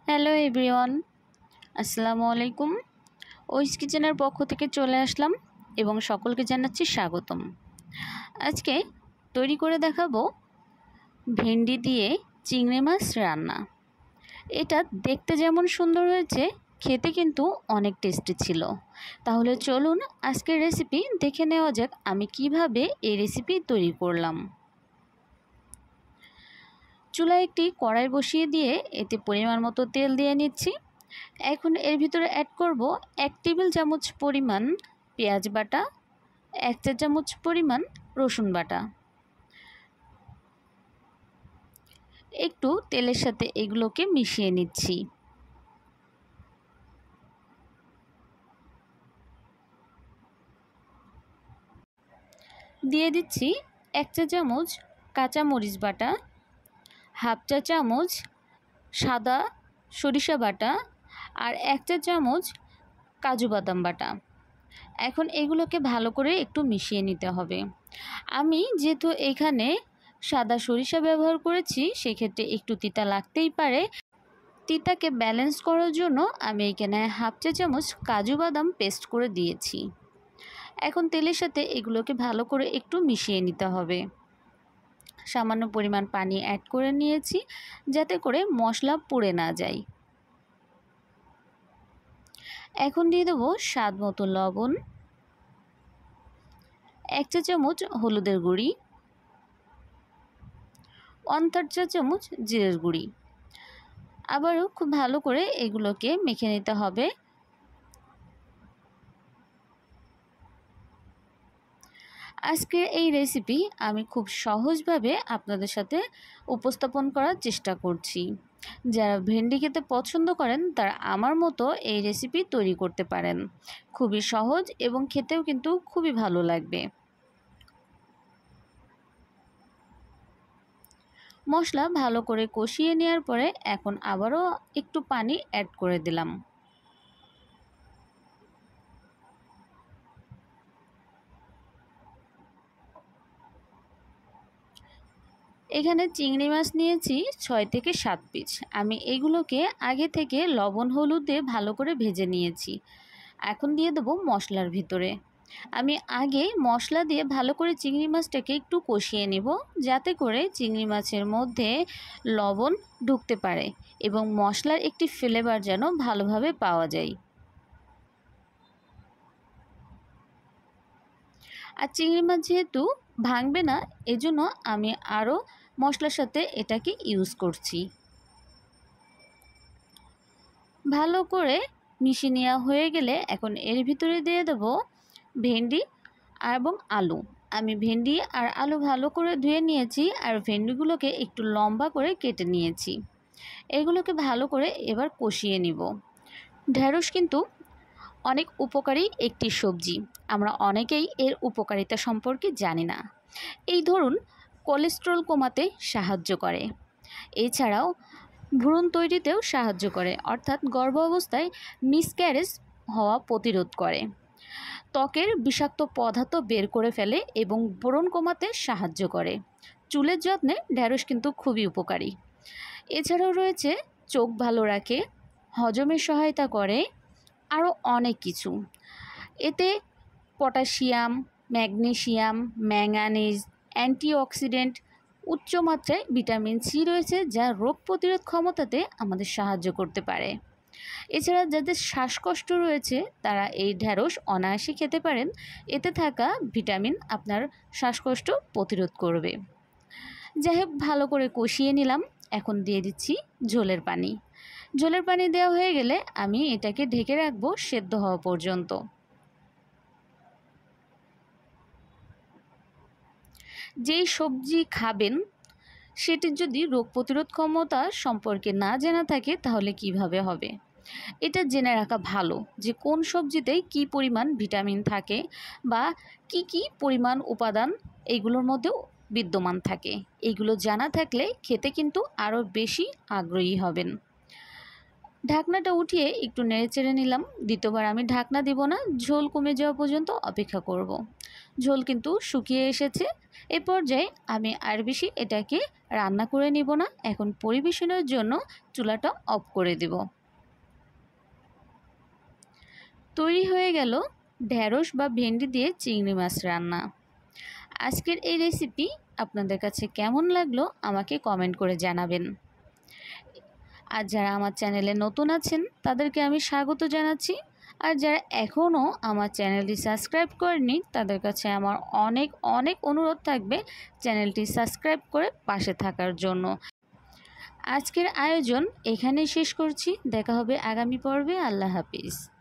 Hello everyone, আসসালামু আলাইকুম। ওইস কিচেনের পক্ষ থেকে চলে আসলাম এবং সকলকে জানাচ্ছি স্বাগতম। আজকে তৈরি করে দেখাবো ভেন্ডি দিয়ে চিংড়ি মাছ রান্না। এটা দেখতে যেমন সুন্দর হয়েছে, খেতে কিন্তু অনেক টেস্টি ছিল। তাহলে চলুন আজকের রেসিপি দেখে নেওয়া যাক আমি কিভাবে এই রেসিপি তৈরি করলাম। চুলায় একটি কড়াই বসিয়ে দিয়ে এতে পরিমাণ মতো তেল দিয়ে নিচ্ছি। এখন এর ভিতরে অ্যাড করব 1 টেবিল চামচ পরিমাণ পেঁয়াজ বাটা, 1 চা চামচ পরিমাণ রসুন বাটা। একটু তেলের সাথে এগুলোকে মিশিয়ে নিচ্ছি। দিয়ে দিচ্ছি 1 চা চামচ কাঁচা মরিচ বাটা, হাফ চা চামচ সাদা সরিষা বাটা আর 1 চা চামচ কাজু বাদাম বাটা। এখন এগুলোকে ভালো করে একটু মিশিয়ে নিতে হবে। আমি যেহেতু এখানে সাদা সরিষা ব্যবহার করেছি, সেক্ষেত্রে একটু তিতা লাগতেই পারে। তিতাকে ব্যালেন্স করার জন্য আমি এখানে হাফ চা চামচ কাজু বাদাম পেস্ট করে দিয়েছি। এখন তেলের সাথে এগুলোকে ভালো করে একটু মিশিয়ে নিতে হবে। সামান্য পরিমাণ পানি অ্যাড করে নিয়েছি যাতে করে মশলা পুড়ে না যায়। এখন দিয়ে দেবো স্বাদ মতো লবণ, 1 চা চামচ হলুদের গুঁড়ি, 1/3 চা চামচ জিরের গুঁড়ি। আবারও খুব ভালো করে এগুলোকে মেখে নিতে হবে। আজকের এই রেসিপি আমি খুব সহজভাবে আপনাদের সাথে উপস্থাপন করার চেষ্টা করছি। যারা ভেন্ডি খেতে পছন্দ করেন তারা আমার মতো এই রেসিপি তৈরি করতে পারেন। খুবই সহজ এবং খেতেও কিন্তু খুবই ভালো লাগবে। মশলা ভালো করে কষিয়ে নেওয়ার পরে এখন আবারও একটু পানি অ্যাড করে দিলাম। এখানে চিংড়ি মাছ নিয়েছি 6 থেকে 7 পিস। আমি এগুলোকে আগে থেকে লবণ হলুদ দিয়ে ভালো করে ভেজে নিয়েছি। এখন দিয়ে দেবো মশলার ভিতরে। আমি আগে মশলা দিয়ে ভালো করে চিংড়ি মাছটাকে একটু কষিয়ে নেব, যাতে করে চিংড়ি মাছের মধ্যে লবণ ঢুকতে পারে এবং মশলার একটি ফ্লেভার যেন ভালোভাবে পাওয়া যায়। আর চিংড়ি মাছ যেহেতু ভাঙবে না, এজন্য আমি আরও মশলার সাথে এটাকে ইউজ করছি। ভালো করে মিশিয়ে নেওয়া হয়ে গেলে এখন এর ভিতরে দিয়ে দেব ভেন্ডি এবং আলু। আমি ভেন্ডি আর আলু ভালো করে ধুয়ে নিয়েছি আর ভেন্ডিগুলোকে একটু লম্বা করে কেটে নিয়েছি। এগুলোকে ভালো করে এবার কষিয়ে নিব। ঢেঁড়স কিন্তু অনেক উপকারী একটি সবজি। আমরা অনেকেই এর উপকারিতা সম্পর্কে জানি না। এই ধরুন কোলেস্টেরল কমাতে সাহায্য করে, এছাড়াও ভ্রূণ তৈরিতেও সাহায্য করে, অর্থাৎ গর্ভ অবস্থায় মিসক্যারেজ হওয়া প্রতিরোধ করে, ত্বকের বিষাক্ত পদার্থ বের করে ফেলে এবং ব্রণ কমাতে সাহায্য করে। চুলের যত্নে ঢেঁড়স কিন্তু খুবই উপকারী। এছাড়াও রয়েছে চোখ ভালো রাখে, হজমের সহায়তা করে, আরও অনেক কিছু। এতে পটাশিয়াম, ম্যাগনেসিয়াম, ম্যাঙ্গানিজ, অ্যান্টিঅক্সিডেন্ট, উচ্চমাত্রায় ভিটামিন সি রয়েছে, যা রোগ প্রতিরোধ ক্ষমতাতে আমাদের সাহায্য করতে পারে। এছাড়া যাদের শ্বাসকষ্ট রয়েছে তারা এই ঢেঁড়স অনায়াসে খেতে পারেন। এতে থাকা ভিটামিন আপনার শ্বাসকষ্ট প্রতিরোধ করবে। যাই হোক, ভালো করে কষিয়ে নিলাম। এখন দিয়ে দিচ্ছি ঝোলের পানি। ঝোলের পানি দেওয়া হয়ে গেলে আমি এটাকে ঢেকে রাখবো সেদ্ধ হওয়া পর্যন্ত। যেই সবজি খাবেন সেটির যদি রোগ প্রতিরোধ ক্ষমতা সম্পর্কে না জানা থাকে তাহলে কিভাবে হবে। এটা জেনে রাখা ভালো যে কোন সবজিতে কী পরিমাণ ভিটামিন থাকে বা কি পরিমাণ উপাদান এইগুলোর মধ্যেও বিদ্যমান থাকে। এইগুলো জানা থাকলে খেতে কিন্তু আরও বেশি আগ্রহী হবেন। ঢাকনাটা উঠিয়ে একটু নেড়ে চেড়ে নিলাম। দ্বিতীয়বার আমি ঢাকনা দিব না, ঝোল কমে যাওয়া পর্যন্ত অপেক্ষা করব। ঝোল কিন্তু শুকিয়ে এসেছে। এ পর্যায়ে আমি আর বেশি এটাকে রান্না করে নিব না। এখন পরিবেশনের জন্য চুলাটা অফ করে দেব। তৈরি হয়ে গেল ঢেঁড়স বা ভেন্ডি দিয়ে চিংড়ি মাছ রান্না। আজকের এই রেসিপি আপনাদের কাছে কেমন লাগলো আমাকে কমেন্ট করে জানাবেন। আর যারা আমার চ্যানেলে নতুন আছেন তাদেরকে আমি স্বাগত জানাচ্ছি। আর যারা এখনও আমার চ্যানেলটি সাবস্ক্রাইব করেনি তাদের কাছে আমার অনেক অনেক অনুরোধ থাকবে চ্যানেলটি সাবস্ক্রাইব করে পাশে থাকার জন্য। আজকের আয়োজন এখানেই শেষ করছি। দেখা হবে আগামী পর্বে। আল্লাহ হাফিজ।